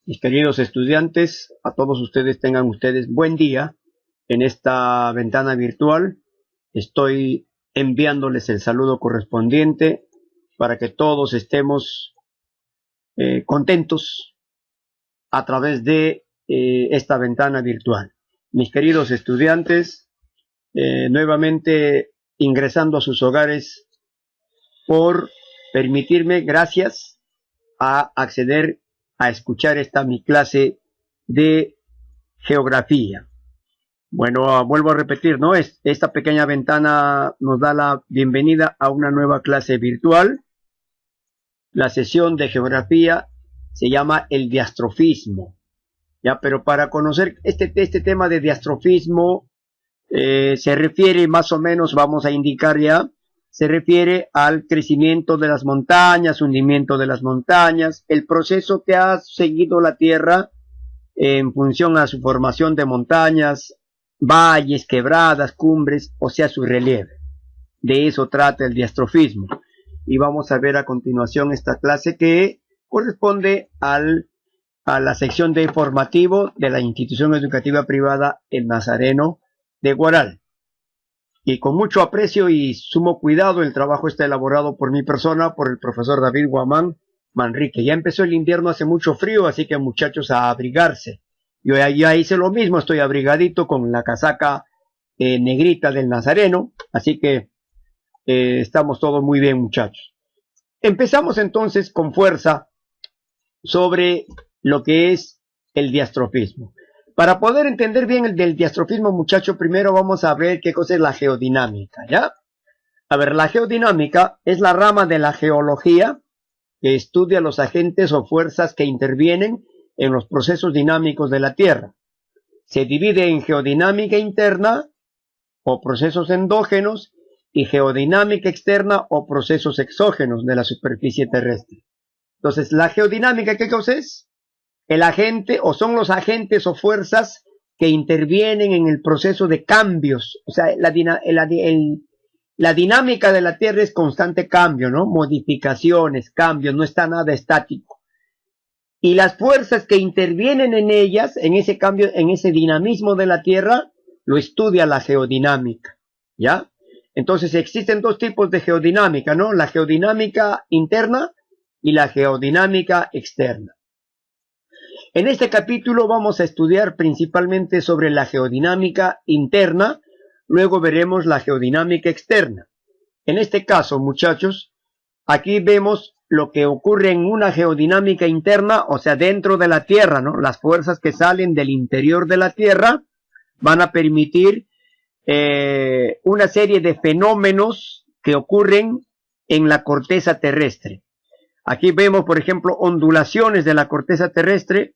Mis queridos estudiantes, a todos ustedes tengan ustedes buen día en esta ventana virtual. Estoy enviándoles el saludo correspondiente para que todos estemos contentos a través de esta ventana virtual. Mis queridos estudiantes, nuevamente ingresando a sus hogares por permitirme, gracias, a acceder a escuchar mi clase de geografía. Bueno, vuelvo a repetir, ¿no? Esta pequeña ventana nos da la bienvenida a una nueva clase virtual. La sesión de geografía se llama el diastrofismo, ¿ya? Pero para conocer este tema de diastrofismo, se refiere más o menos, vamos a indicar ya, se refiere al crecimiento de las montañas, hundimiento de las montañas, el proceso que ha seguido la Tierra en función a su formación de montañas, valles, quebradas, cumbres, o sea, su relieve. De eso trata el diastrofismo. Y vamos a ver a continuación esta clase que corresponde a la sección de informativo de la institución educativa privada El Nazareno de Guaral. Y con mucho aprecio y sumo cuidado, el trabajo está elaborado por mi persona, por el profesor David Guamán Manrique. Ya empezó el invierno, hace mucho frío, así que muchachos, a abrigarse. Yo ya hice lo mismo, estoy abrigadito con la casaca negrita del Nazareno, así que estamos todos muy bien, muchachos. Empezamos entonces con fuerza sobre lo que es el diastrofismo. Para poder entender bien el del diastrofismo, muchachos, primero vamos a ver qué cosa es la geodinámica, ¿ya? A ver, la geodinámica es la rama de la geología que estudia los agentes o fuerzas que intervienen en los procesos dinámicos de la Tierra. Se divide en geodinámica interna o procesos endógenos y geodinámica externa o procesos exógenos de la superficie terrestre. Entonces, la geodinámica, ¿qué cosa es? El agente, o son los agentes o fuerzas que intervienen en el proceso de cambios. O sea, la dinámica de la Tierra es constante cambio, ¿no? Modificaciones, cambios, no está nada estático. Y las fuerzas que intervienen en ellas, en ese cambio, en ese dinamismo de la Tierra, lo estudia la geodinámica, ¿ya? Entonces existen dos tipos de geodinámica, ¿no? La geodinámica interna y la geodinámica externa. En este capítulo vamos a estudiar principalmente sobre la geodinámica interna, luego veremos la geodinámica externa. En este caso, muchachos, aquí vemos lo que ocurre en una geodinámica interna, o sea, dentro de la Tierra, ¿no? Las fuerzas que salen del interior de la Tierra van a permitir una serie de fenómenos que ocurren en la corteza terrestre. Aquí vemos, por ejemplo, ondulaciones de la corteza terrestre.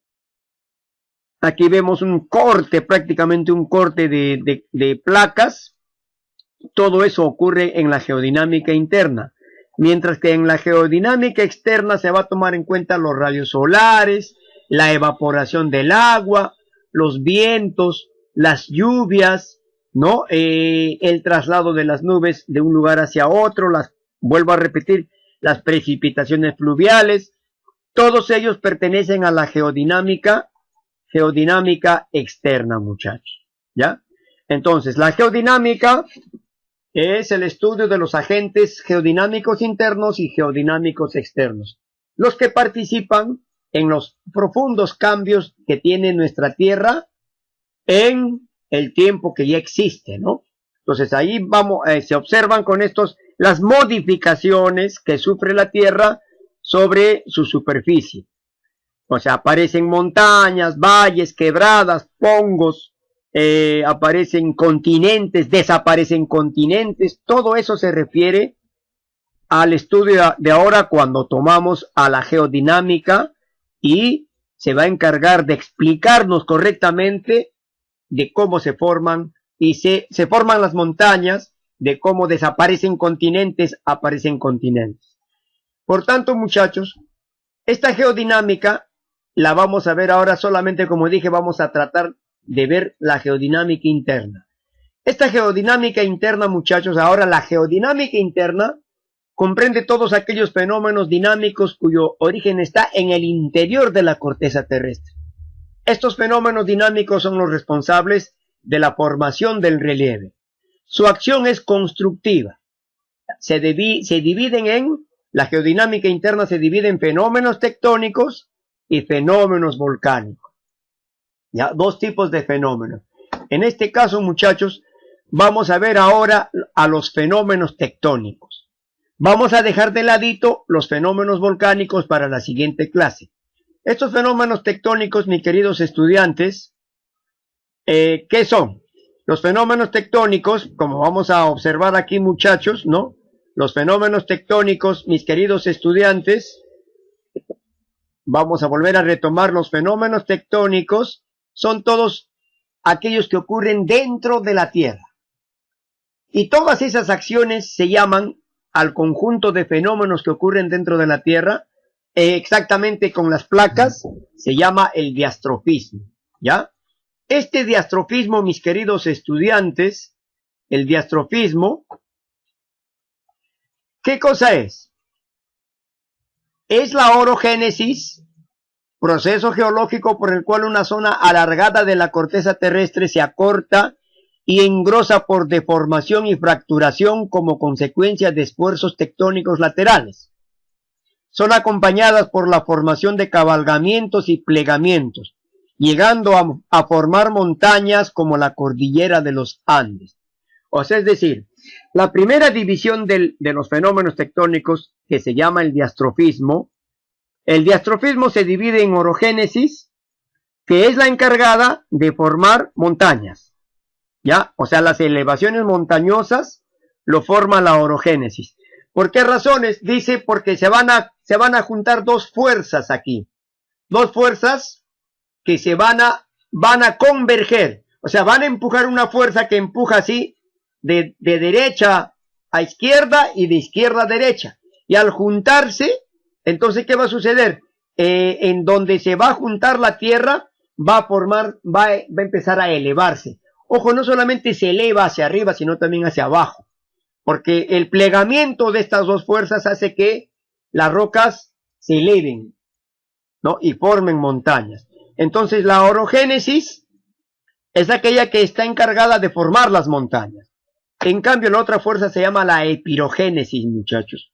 Aquí vemos un corte, prácticamente un corte de placas. Todo eso ocurre en la geodinámica interna. Mientras que en la geodinámica externa se va a tomar en cuenta los rayos solares, la evaporación del agua, los vientos, las lluvias, ¿no? El traslado de las nubes de un lugar hacia otro, vuelvo a repetir, las precipitaciones fluviales. Todos ellos pertenecen a la geodinámica externa, muchachos, ¿ya? Entonces, la geodinámica es el estudio de los agentes geodinámicos internos y geodinámicos externos, los que participan en los profundos cambios que tiene nuestra Tierra en el tiempo que ya existe, ¿no? Entonces, ahí se observan con estos las modificaciones que sufre la Tierra sobre su superficie. O sea, aparecen montañas, valles, quebradas, pongos, aparecen continentes, desaparecen continentes. Todo eso se refiere al estudio de ahora cuando tomamos a la geodinámica y se va a encargar de explicarnos correctamente de cómo se forman y se forman las montañas, de cómo desaparecen continentes, aparecen continentes. Por tanto, muchachos, esta geodinámica la vamos a ver ahora solamente, como dije, vamos a tratar de ver la geodinámica interna. Esta geodinámica interna, muchachos, ahora la geodinámica interna comprende todos aquellos fenómenos dinámicos cuyo origen está en el interior de la corteza terrestre. Estos fenómenos dinámicos son los responsables de la formación del relieve. Su acción es constructiva. La geodinámica interna se divide en fenómenos tectónicos y fenómenos volcánicos. Ya, dos tipos de fenómenos. En este caso, muchachos, vamos a ver ahora a los fenómenos tectónicos. Vamos a dejar de ladito los fenómenos volcánicos para la siguiente clase. Estos fenómenos tectónicos, mis queridos estudiantes, ¿qué son? Los fenómenos tectónicos, como vamos a observar aquí, muchachos, ¿no? Los fenómenos tectónicos, mis queridos estudiantes, vamos a volver a retomar los fenómenos tectónicos, son todos aquellos que ocurren dentro de la Tierra. Y todas esas acciones se llaman al conjunto de fenómenos que ocurren dentro de la Tierra, exactamente con las placas, se llama el diastrofismo, ¿ya? Este diastrofismo, mis queridos estudiantes, el diastrofismo, ¿qué cosa es? Es la orogénesis, proceso geológico por el cual una zona alargada de la corteza terrestre se acorta y engrosa por deformación y fracturación como consecuencia de esfuerzos tectónicos laterales. Son acompañadas por la formación de cabalgamientos y plegamientos, llegando a formar montañas como la cordillera de los Andes. O sea, es decir, la primera división de los fenómenos tectónicos, que se llama el diastrofismo se divide en orogénesis, que es la encargada de formar montañas, ¿ya? O sea, las elevaciones montañosas lo forma la orogénesis. ¿Por qué razones? Dice, porque se van a juntar dos fuerzas aquí, dos fuerzas que se van a converger, o sea, van a empujar una fuerza que empuja así, de derecha a izquierda y de izquierda a derecha, y al juntarse, entonces, ¿qué va a suceder? En donde se va a juntar la tierra, va a empezar a elevarse. Ojo, no solamente se eleva hacia arriba, sino también hacia abajo, porque el plegamiento de estas dos fuerzas hace que las rocas se eleven, ¿no? Y formen montañas. Entonces, la orogénesis es aquella que está encargada de formar las montañas. En cambio, la otra fuerza se llama la epirogénesis, muchachos.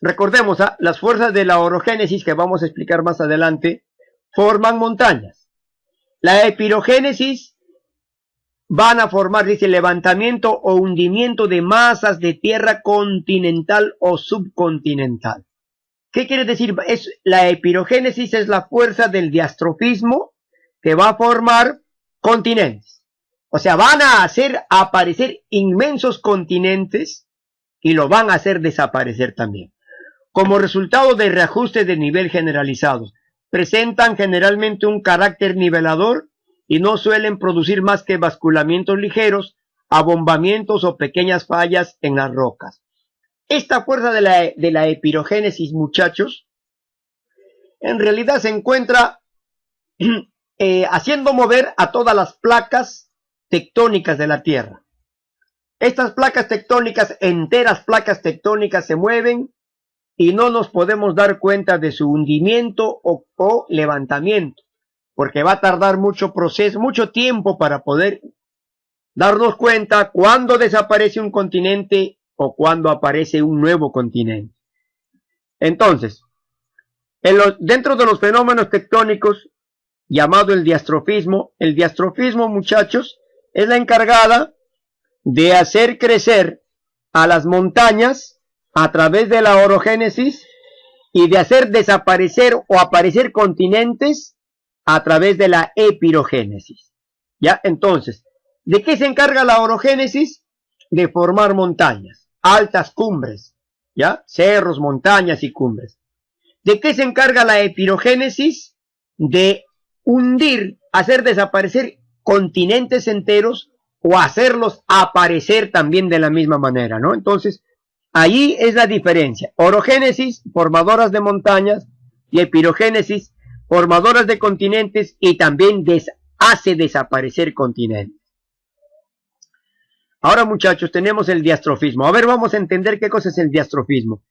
Recordemos, las fuerzas de la orogénesis, que vamos a explicar más adelante, forman montañas. La epirogénesis van a formar, dice, levantamiento o hundimiento de masas de tierra continental o subcontinental. ¿Qué quiere decir? La epirogénesis es la fuerza del diastrofismo que va a formar continentes. O sea, van a hacer aparecer inmensos continentes y lo van a hacer desaparecer también. Como resultado de reajustes de nivel generalizados, presentan generalmente un carácter nivelador y no suelen producir más que basculamientos ligeros, abombamientos o pequeñas fallas en las rocas. Esta fuerza de la epirogénesis, muchachos, en realidad se encuentra haciendo mover a todas las placas tectónicas de la Tierra. Estas placas tectónicas, enteras placas tectónicas, se mueven y no nos podemos dar cuenta de su hundimiento o levantamiento, porque va a tardar mucho tiempo para poder darnos cuenta cuándo desaparece un continente o cuándo aparece un nuevo continente. Entonces, dentro de los fenómenos tectónicos, llamado el diastrofismo, muchachos, es la encargada de hacer crecer a las montañas a través de la orogénesis y de hacer desaparecer o aparecer continentes a través de la epirogénesis. ¿Ya? Entonces, ¿de qué se encarga la orogénesis? De formar montañas, altas cumbres, ¿ya? Cerros, montañas y cumbres. ¿De qué se encarga la epirogénesis? De hundir, hacer desaparecer continentes enteros o hacerlos aparecer también de la misma manera, ¿no? Entonces, ahí es la diferencia. Orogénesis, formadoras de montañas, y epirogénesis, formadoras de continentes y también hace desaparecer continentes. Ahora, muchachos, tenemos el diastrofismo. A ver, vamos a entender qué cosa es el diastrofismo.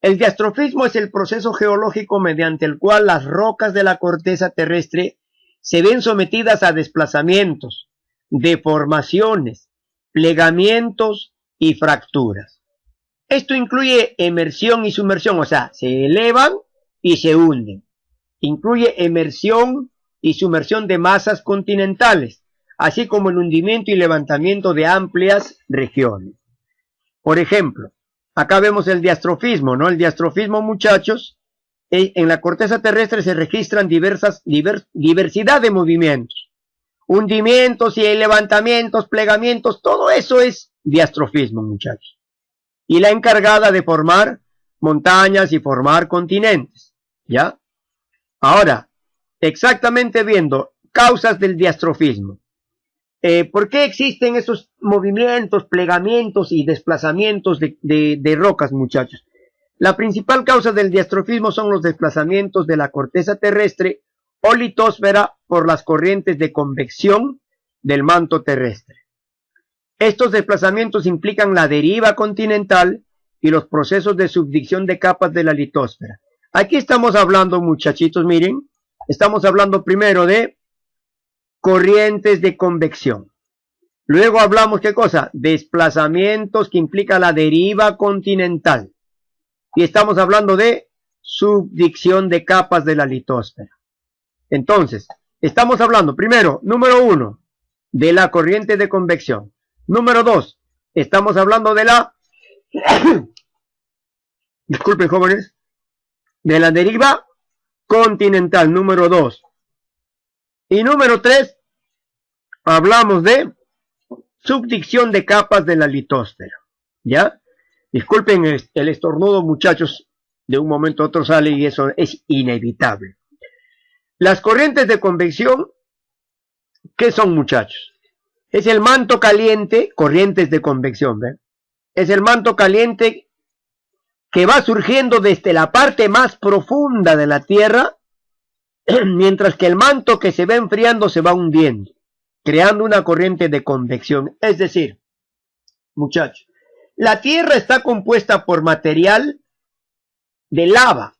El diastrofismo es el proceso geológico mediante el cual las rocas de la corteza terrestre se ven sometidas a desplazamientos, deformaciones, plegamientos y fracturas. Esto incluye emersión y sumersión, o sea, se elevan y se hunden. Incluye emersión y sumersión de masas continentales, así como el hundimiento y levantamiento de amplias regiones. Por ejemplo, acá vemos el diastrofismo, ¿no? El diastrofismo, muchachos, en la corteza terrestre se registran diversidad de movimientos. Hundimientos y levantamientos, plegamientos, todo eso es diastrofismo, muchachos. Y la encargada de formar montañas y formar continentes, ¿ya? Ahora, exactamente viendo causas del diastrofismo. ¿Por qué existen esos movimientos, plegamientos y desplazamientos de rocas, muchachos? La principal causa del diastrofismo son los desplazamientos de la corteza terrestre o litósfera por las corrientes de convección del manto terrestre. Estos desplazamientos implican la deriva continental y los procesos de subdicción de capas de la litósfera. Aquí estamos hablando, muchachitos, miren, estamos hablando primero de corrientes de convección. Luego hablamos, ¿qué cosa? Desplazamientos que implica la deriva continental. Y estamos hablando de subdicción de capas de la litósfera. Entonces, estamos hablando, primero, número 1, de la corriente de convección. Número 2, estamos hablando de la, disculpen jóvenes, de la deriva continental, número 2. Y número 3, hablamos de subdicción de capas de la litósfera. ¿Ya? Disculpen el estornudo, muchachos, de un momento a otro sale y eso es inevitable. Las corrientes de convección, ¿qué son, muchachos? Es el manto caliente, corrientes de convección, ¿ven? Es el manto caliente que va surgiendo desde la parte más profunda de la Tierra, mientras que el manto que se va enfriando se va hundiendo, creando una corriente de convección. Es decir, muchachos, la Tierra está compuesta por material de lava.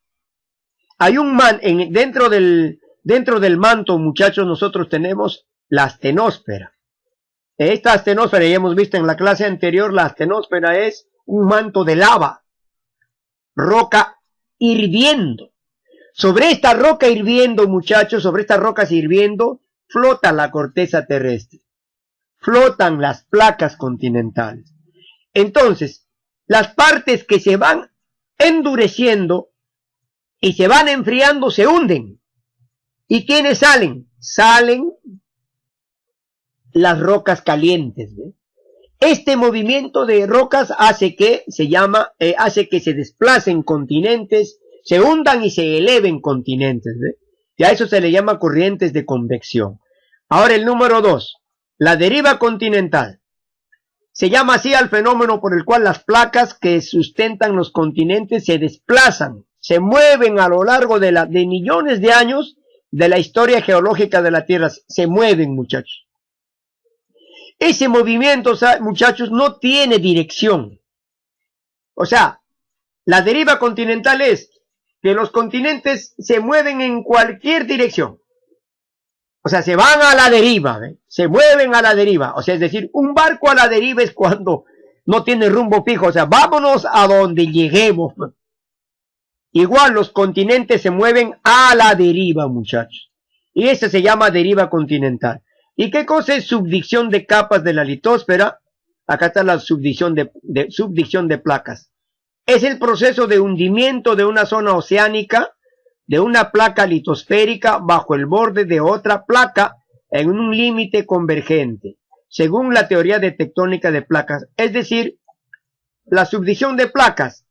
Hay un dentro del manto, muchachos, nosotros tenemos la astenósfera. Esta astenósfera, ya hemos visto en la clase anterior, la astenósfera es un manto de lava, roca hirviendo. Sobre esta roca hirviendo, muchachos, sobre estas rocas hirviendo, flota la corteza terrestre. Flotan las placas continentales. Entonces, las partes que se van endureciendo y se van enfriando se hunden. ¿Y quiénes salen? Salen las rocas calientes, ¿ve? Este movimiento de rocas hace que se desplacen continentes, se hundan y se eleven continentes, ¿ve? Y a eso se le llama corrientes de convección. Ahora el número 2, la deriva continental. Se llama así al fenómeno por el cual las placas que sustentan los continentes se desplazan, se mueven a lo largo de millones de años de la historia geológica de la Tierra. Se mueven, muchachos. Ese movimiento, muchachos, no tiene dirección. O sea, la deriva continental es que los continentes se mueven en cualquier dirección. O sea, se van a la deriva, ¿eh? Se mueven a la deriva. O sea, es decir, un barco a la deriva es cuando no tiene rumbo fijo. O sea, vámonos a donde lleguemos. Igual los continentes se mueven a la deriva, muchachos. Y eso se llama deriva continental. ¿Y qué cosa es subdicción de capas de la litósfera? Acá está la subdicción de placas. Es el proceso de hundimiento de una zona oceánica, de una placa litosférica bajo el borde de otra placa en un límite convergente, según la teoría de tectónica de placas. Es decir, la subdicción de placas.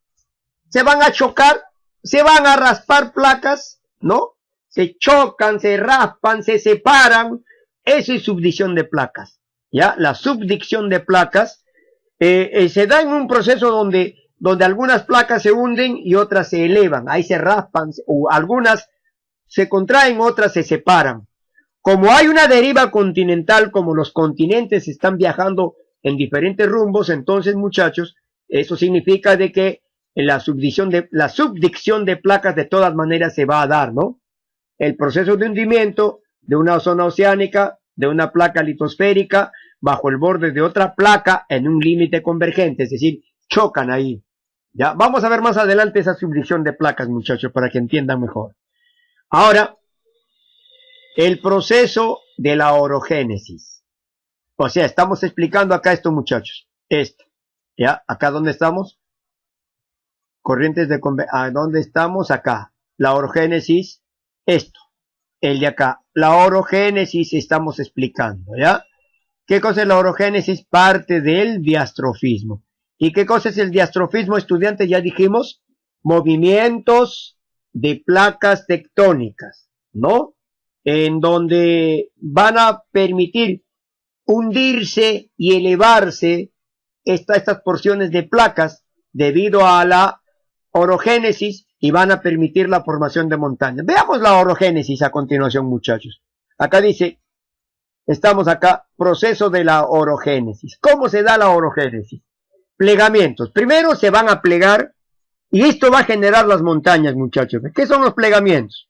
Se van a chocar, se van a raspar placas, ¿no? Se chocan, se raspan, se separan. Eso es subdicción de placas, ¿ya? La subdicción de placas se da en un proceso donde algunas placas se hunden y otras se elevan. Ahí se raspan, o algunas se contraen, otras se separan. Como hay una deriva continental, como los continentes están viajando en diferentes rumbos, entonces muchachos, eso significa de que la subdicción de placas de todas maneras se va a dar, ¿no? El proceso de hundimiento de una zona oceánica, de una placa litosférica, bajo el borde de otra placa en un límite convergente, es decir, chocan ahí. Ya, vamos a ver más adelante esa subdicción de placas, muchachos, para que entiendan mejor. Ahora, el proceso de la orogénesis. O sea, estamos explicando acá esto, muchachos. Esto. ¿Ya? ¿Acá dónde estamos? Corrientes de ¿a dónde estamos? Acá. La orogénesis, esto. El de acá. La orogénesis estamos explicando, ¿ya? ¿Qué cosa es la orogénesis? Parte del diastrofismo. ¿Y qué cosa es el diastrofismo, estudiantes? Ya dijimos, movimientos de placas tectónicas, ¿no? En donde van a permitir hundirse y elevarse estas porciones de placas debido a la orogénesis y van a permitir la formación de montañas. Veamos la orogénesis a continuación, muchachos. Acá dice, estamos acá, proceso de la orogénesis. ¿Cómo se da la orogénesis? Plegamientos. Primero se van a plegar y esto va a generar las montañas, muchachos. ¿Qué son los plegamientos?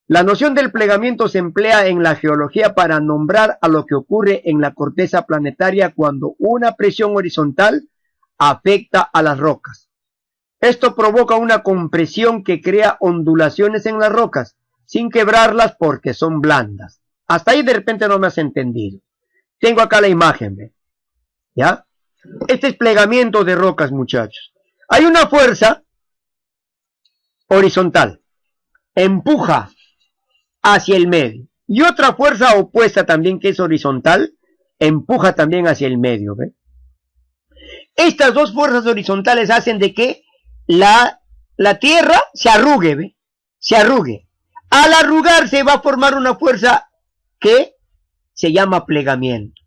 La noción del plegamiento se emplea en la geología para nombrar a lo que ocurre en la corteza planetaria cuando una presión horizontal afecta a las rocas. Esto provoca una compresión que crea ondulaciones en las rocas, sin quebrarlas porque son blandas. Hasta ahí de repente no me has entendido. Tengo acá la imagen, ¿ve? ¿Ya? Este es plegamiento de rocas, muchachos. Hay una fuerza horizontal, empuja hacia el medio. Y otra fuerza opuesta también, que es horizontal, empuja también hacia el medio, ¿ve? Estas dos fuerzas horizontales hacen de que la tierra se arrugue, ¿ve? Se arrugue. Al arrugarse va a formar una fuerza que se llama plegamiento.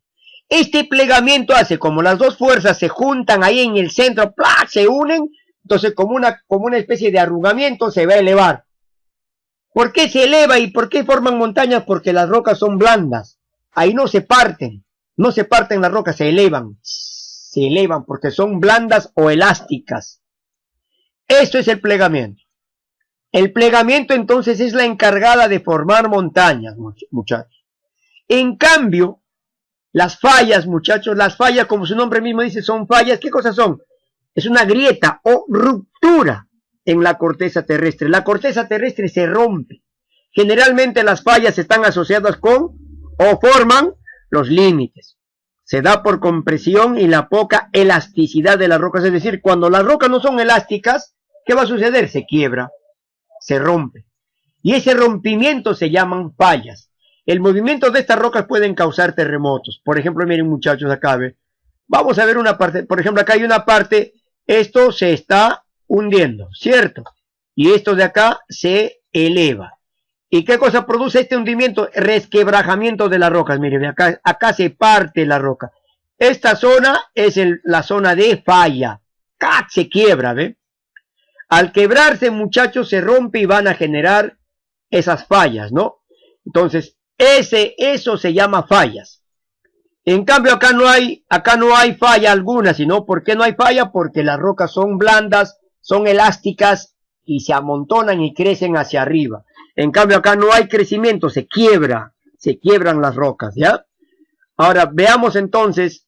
Este plegamiento hace como las dos fuerzas se juntan ahí en el centro, ¡plac!, se unen, entonces como una especie de arrugamiento se va a elevar. ¿Por qué se eleva y por qué forman montañas? Porque las rocas son blandas. Ahí no se parten las rocas, se elevan porque son blandas o elásticas. Esto es el plegamiento. El plegamiento entonces es la encargada de formar montañas, muchachos. En cambio, las fallas, muchachos, las fallas, como su nombre mismo dice, son fallas. ¿Qué cosas son? Es una grieta o ruptura en la corteza terrestre. La corteza terrestre se rompe. Generalmente las fallas están asociadas con o forman los límites. Se da por compresión y la poca elasticidad de las rocas. Es decir, cuando las rocas no son elásticas, ¿qué va a suceder? Se quiebra, se rompe. Y ese rompimiento se llaman fallas. El movimiento de estas rocas pueden causar terremotos. Por ejemplo, miren, muchachos, acá, ¿ve? Vamos a ver una parte. Por ejemplo, acá hay una parte. Esto se está hundiendo, ¿cierto? Y esto de acá se eleva. ¿Y qué cosa produce este hundimiento? Resquebrajamiento de las rocas. Miren, acá se parte la roca. Esta zona es la zona de falla. ¡Cac! Se quiebra, ¿ve? Al quebrarse, muchachos, se rompe y van a generar esas fallas, ¿no? Entonces, eso se llama fallas. En cambio, acá no hay falla alguna, sino, ¿por qué no hay falla? Porque las rocas son blandas, son elásticas y se amontonan y crecen hacia arriba. En cambio, acá no hay crecimiento, se quiebran las rocas, ¿ya? Ahora, veamos entonces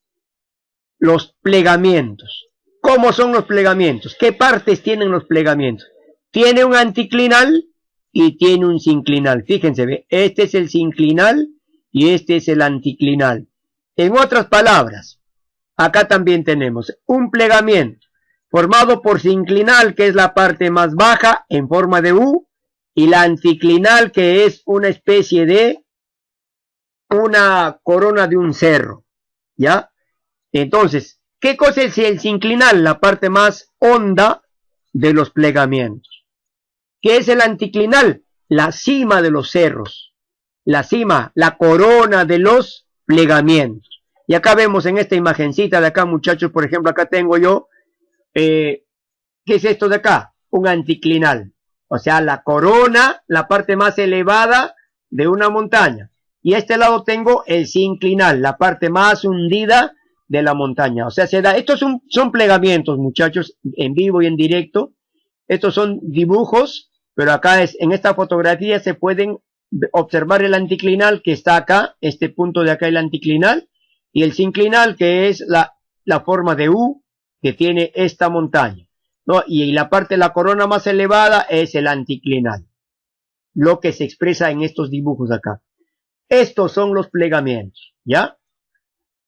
los plegamientos. ¿Cómo son los plegamientos? ¿Qué partes tienen los plegamientos? Tiene un anticlinal y tiene un sinclinal. Fíjense, ¿ve? Este es el sinclinal y este es el anticlinal. En otras palabras, acá también tenemos un plegamiento formado por sinclinal, que es la parte más baja en forma de U, y la anticlinal, que es una especie de una corona de un cerro, ¿ya? Entonces, ¿qué cosa es el sinclinal? La parte más honda de los plegamientos. ¿Qué es el anticlinal? La cima de los cerros, la cima, la corona de los plegamientos. Y acá vemos en esta imagencita de acá, muchachos, por ejemplo, acá tengo yo, ¿qué es esto de acá? Un anticlinal. O sea, la corona, la parte más elevada de una montaña. Y a este lado tengo el sinclinal, la parte más hundida de la montaña. O sea, se da, estos son plegamientos, muchachos, en vivo y en directo. Estos son dibujos, pero acá en esta fotografía se pueden observar el anticlinal que está acá, este punto de acá el anticlinal, y el sinclinal que es la forma de U que tiene esta montaña, ¿no? Y la parte de la corona más elevada es el anticlinal, lo que se expresa en estos dibujos acá. Estos son los plegamientos, ¿ya?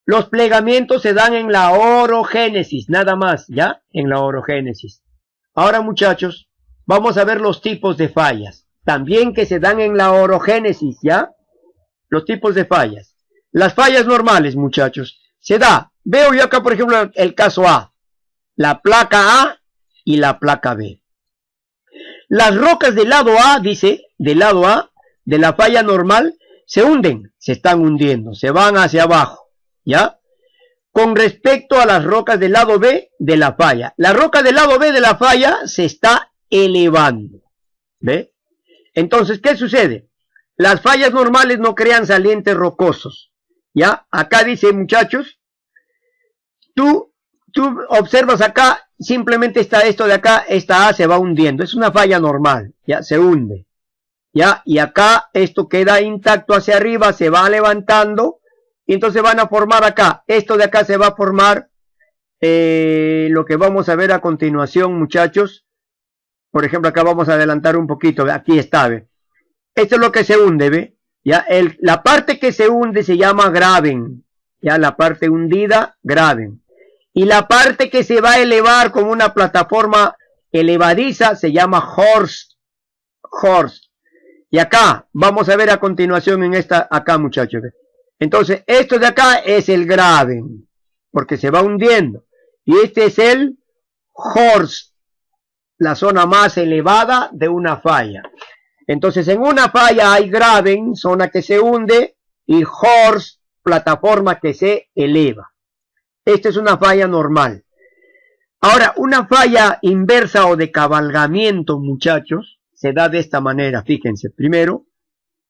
Los plegamientos se dan en la orogénesis, nada más, ¿ya? En la orogénesis. Ahora, muchachos, vamos a ver los tipos de fallas, también que se dan en la orogénesis, ¿ya? Los tipos de fallas. Las fallas normales, muchachos, se da, veo yo acá, por ejemplo, el caso A, la placa A y la placa B. Las rocas del lado A, dice, del lado A, de la falla normal, se hunden, se están hundiendo, se van hacia abajo, ¿ya? Con respecto a las rocas del lado B de la falla. La roca del lado B de la falla se está elevando, ¿ve? Entonces, ¿qué sucede? Las fallas normales no crean salientes rocosos, ¿ya? Acá dice, muchachos, tú observas acá, simplemente está esto de acá, esta A se va hundiendo, es una falla normal, ¿ya? Se hunde. ¿Ya? Y acá esto queda intacto hacia arriba, se va levantando, y entonces van a formar acá, esto de acá se va a formar, lo que vamos a ver a continuación, muchachos. Por ejemplo, acá vamos a adelantar un poquito, aquí está, ¿ve? Esto es lo que se hunde, ¿ve? ¿Ya? La parte que se hunde se llama graben, ¿ya? La parte hundida, graben. Y la parte que se va a elevar como una plataforma elevadiza se llama horst. Y acá, vamos a ver a continuación en esta, acá muchachos. Entonces, esto de acá es el graben, porque se va hundiendo. Y este es el horst, la zona más elevada de una falla. Entonces, en una falla hay graben, zona que se hunde, y horst, plataforma que se eleva. Esta es una falla normal. Ahora, una falla inversa o de cabalgamiento, muchachos, se da de esta manera, fíjense. Primero,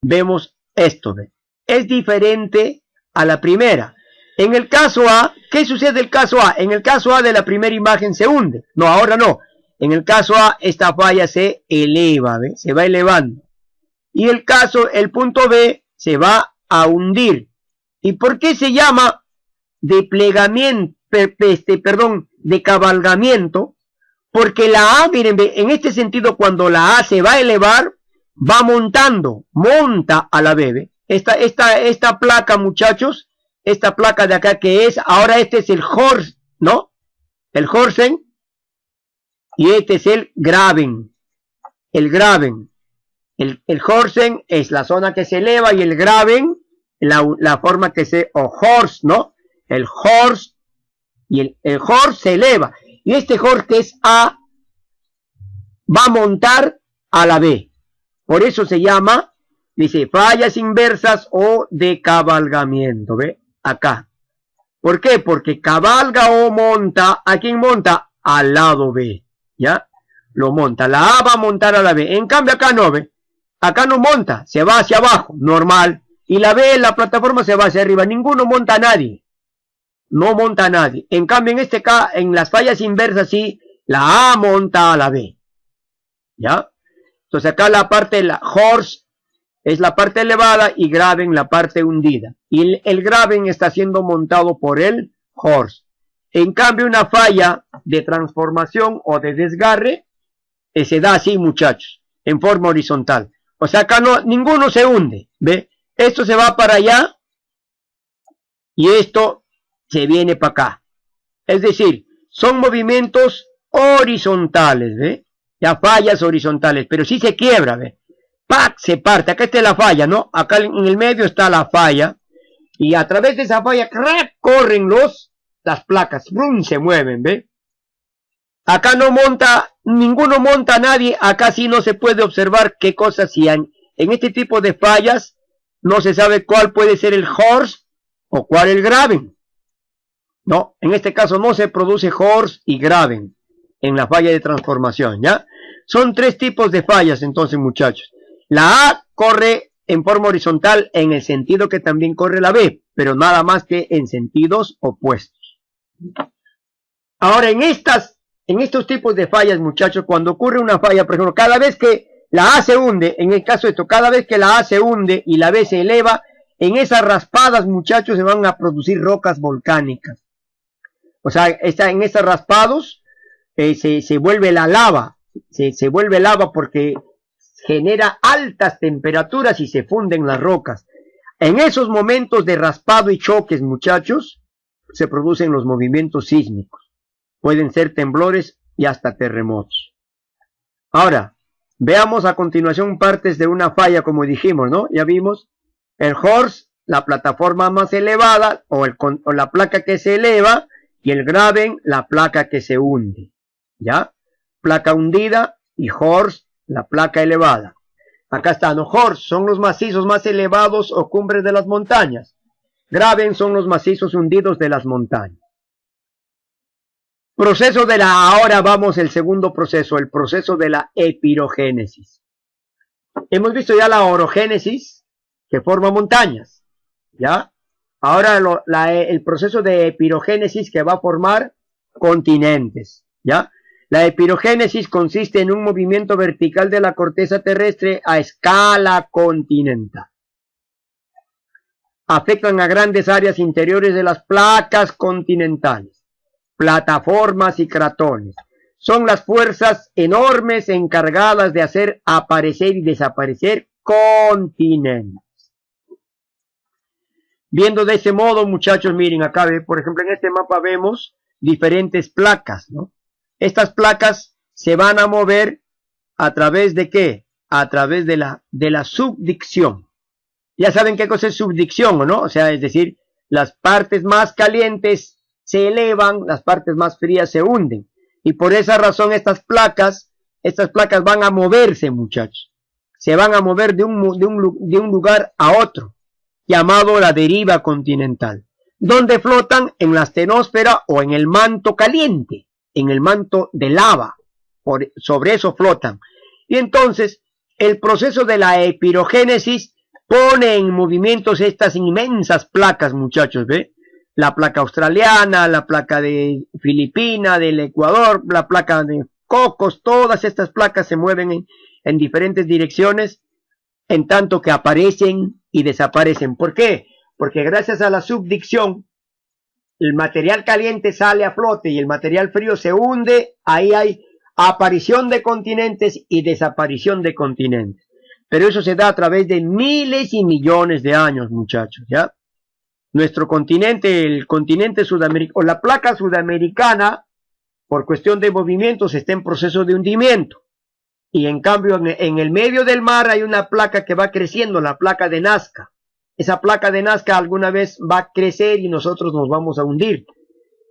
vemos esto, ¿ve? Es diferente a la primera. En el caso A, ¿qué sucede en el caso A? En el caso A de la primera imagen se hunde. No, ahora no. En el caso A, esta falla se eleva, ¿ve? Se va elevando. Y el punto B, se va a hundir. ¿Y por qué se llama de plegamiento, de cabalgamiento? Porque la A, miren, en este sentido, cuando la A se va a elevar, va montando, monta a la B, ¿ve? Esta placa, muchachos, esta placa de acá que es, ahora este es el horst, ¿no? El horsten, y este es el graben, el horsten es la zona que se eleva, y el graben, la forma que se, o horst, ¿no? El horst, y el horst se eleva. Y este horst que es A, va a montar a la B. Por eso se llama, dice, fallas inversas o de cabalgamiento. ¿Ve? Acá. ¿Por qué? Porque cabalga o monta, ¿a quién monta? Al lado B. ¿Ya? Lo monta. La A va a montar a la B. En cambio acá no, ¿ve? Acá no monta, se va hacia abajo, normal. Y la B, la plataforma se va hacia arriba. Ninguno monta a nadie. No monta a nadie. En cambio, en este caso, en las fallas inversas, sí, la A monta a la B. ¿Ya? Entonces acá la parte de la horst es la parte elevada y graben la parte hundida. Y el graben está siendo montado por el horst. En cambio, una falla de transformación o de desgarre se da así, muchachos, en forma horizontal. O sea, acá no, ninguno se hunde. ¿Ve? Esto se va para allá y esto se viene para acá. Es decir, son movimientos horizontales, ¿ve? Ya fallas horizontales, pero sí se quiebra, ¿ve? ¡Pac! Se parte. Acá está la falla, ¿no? Acá en el medio está la falla. Y a través de esa falla, ¡crack!, corren las placas. ¡Brum! Se mueven, ¿ve? Acá no monta, ninguno monta a nadie. Acá sí no se puede observar qué cosas hacían. En este tipo de fallas, no se sabe cuál puede ser el horst o cuál el graben. No, en este caso no se produce horst y graben en la falla de transformación, ¿ya? Son tres tipos de fallas, entonces, muchachos. La A corre en forma horizontal en el sentido que también corre la B, pero nada más que en sentidos opuestos. Ahora, en estos tipos de fallas, muchachos, cuando ocurre una falla, por ejemplo, cada vez que la A se hunde, en el caso de esto, cada vez que la A se hunde y la B se eleva, en esas raspadas, muchachos, se van a producir rocas volcánicas. O sea, en esos raspados se vuelve la lava, se vuelve lava porque genera altas temperaturas y se funden las rocas. En esos momentos de raspado y choques, muchachos, se producen los movimientos sísmicos. Pueden ser temblores y hasta terremotos. Ahora, veamos a continuación partes de una falla, como dijimos, ¿no? Ya vimos el horst, la plataforma más elevada, o la placa que se eleva, y el graben, la placa que se hunde. ¿Ya? Placa hundida y horst, la placa elevada. Acá están, los horst son los macizos más elevados o cumbres de las montañas. Graben son los macizos hundidos de las montañas. Proceso de ahora vamos el segundo proceso, el proceso de la epirogénesis. Hemos visto ya la orogénesis, que forma montañas, ¿ya? Ahora el proceso de epirogénesis que va a formar continentes, ¿ya? La epirogénesis consiste en un movimiento vertical de la corteza terrestre a escala continental. Afectan a grandes áreas interiores de las placas continentales, plataformas y cratones. Son las fuerzas enormes encargadas de hacer aparecer y desaparecer continentes. Viendo de ese modo, muchachos, miren acá, por ejemplo, en este mapa vemos diferentes placas, ¿no? Estas placas se van a mover a través de ¿qué? A través de la subdicción. Ya saben qué cosa es subdicción, ¿no? O sea, es decir, las partes más calientes se elevan, las partes más frías se hunden. Y por esa razón estas placas van a moverse, muchachos. Se van a mover de un lugar a otro, llamado la deriva continental, donde flotan en la astenosfera o en el manto caliente, en el manto de lava. Sobre eso flotan. Y entonces, el proceso de la epirogénesis pone en movimiento estas inmensas placas, muchachos, ¿ve? La placa australiana, la placa de Filipina, del Ecuador, la placa de Cocos, todas estas placas se mueven en diferentes direcciones, en tanto que aparecen y desaparecen. ¿Por qué? Porque gracias a la subdicción, el material caliente sale a flote y el material frío se hunde, ahí hay aparición de continentes y desaparición de continentes. Pero eso se da a través de miles y millones de años, muchachos, ¿ya? Nuestro continente, el continente sudamericano, o la placa sudamericana, por cuestión de movimientos, está en proceso de hundimiento. Y en cambio, en el medio del mar hay una placa que va creciendo, la placa de Nazca. Esa placa de Nazca alguna vez va a crecer y nosotros nos vamos a hundir.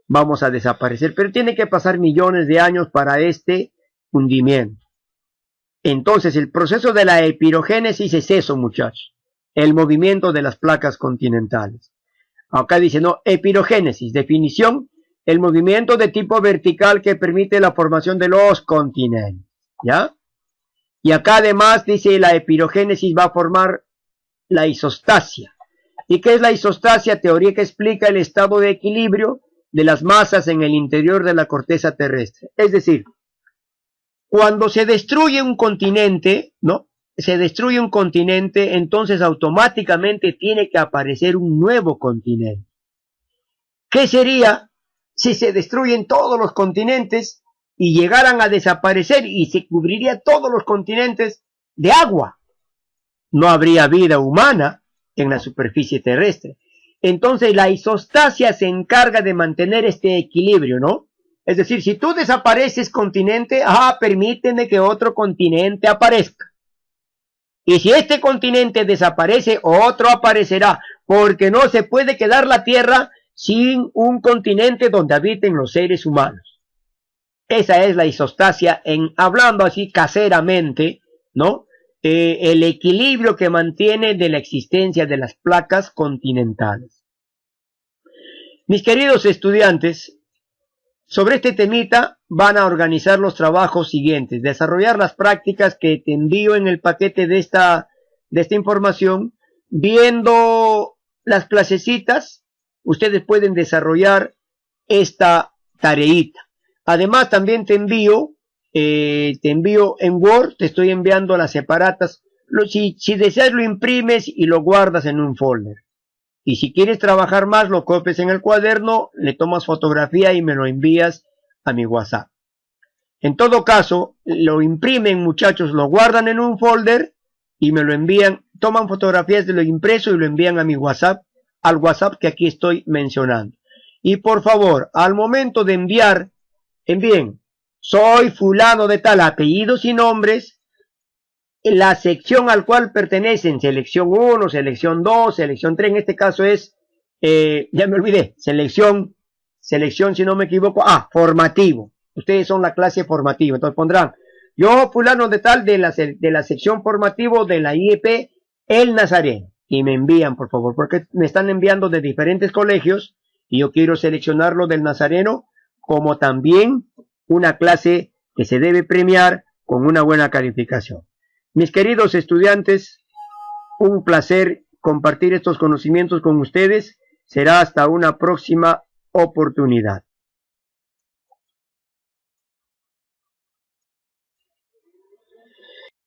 Vamos a desaparecer. Pero tiene que pasar millones de años para este hundimiento. Entonces, el proceso de la epirogénesis es eso, muchachos. El movimiento de las placas continentales. Acá dice, no, epirogénesis, definición, el movimiento de tipo vertical que permite la formación de los continentes. ¿Ya? Y acá además dice, la epirogénesis va a formar la isostasia. ¿Y qué es la isostasia? Teoría que explica el estado de equilibrio de las masas en el interior de la corteza terrestre. Es decir, cuando se destruye un continente, ¿no? Se destruye un continente, entonces automáticamente tiene que aparecer un nuevo continente. ¿Qué sería si se destruyen todos los continentes y llegaran a desaparecer y se cubriría todos los continentes de agua? No habría vida humana en la superficie terrestre. Entonces la isostasia se encarga de mantener este equilibrio, ¿no? Es decir, si tú desapareces continente, permíteme que otro continente aparezca. Y si este continente desaparece, otro aparecerá, porque no se puede quedar la Tierra sin un continente donde habiten los seres humanos. Esa es la isostasia, hablando así caseramente, ¿no? El equilibrio que mantiene de la existencia de las placas continentales. Mis queridos estudiantes, sobre este temita van a organizar los trabajos siguientes, desarrollar las prácticas que te envío en el paquete de esta información. Viendo las clasecitas, ustedes pueden desarrollar esta tareita. Además también te envío en Word, te estoy enviando las separatas. Si deseas lo imprimes y lo guardas en un folder. Y si quieres trabajar más, lo copias en el cuaderno, le tomas fotografía y me lo envías a mi WhatsApp. En todo caso, lo imprimen, muchachos, lo guardan en un folder y me lo envían, toman fotografías de lo impreso y lo envían a mi WhatsApp, al WhatsApp que aquí estoy mencionando. Y por favor, al momento de enviar, envíen, soy fulano de tal, apellidos y nombres, la sección al cual pertenecen, selección 1, selección 2, selección 3, en este caso es, ya me olvidé, selección, si no me equivoco, formativo. Ustedes son la clase formativa, entonces pondrán, yo fulano de tal, de la sección formativo de la IEP, El Nazareno, y me envían, por favor, porque me están enviando de diferentes colegios, y yo quiero seleccionarlo del Nazareno, como también una clase que se debe premiar con una buena calificación. Mis queridos estudiantes, un placer compartir estos conocimientos con ustedes. Será hasta una próxima oportunidad.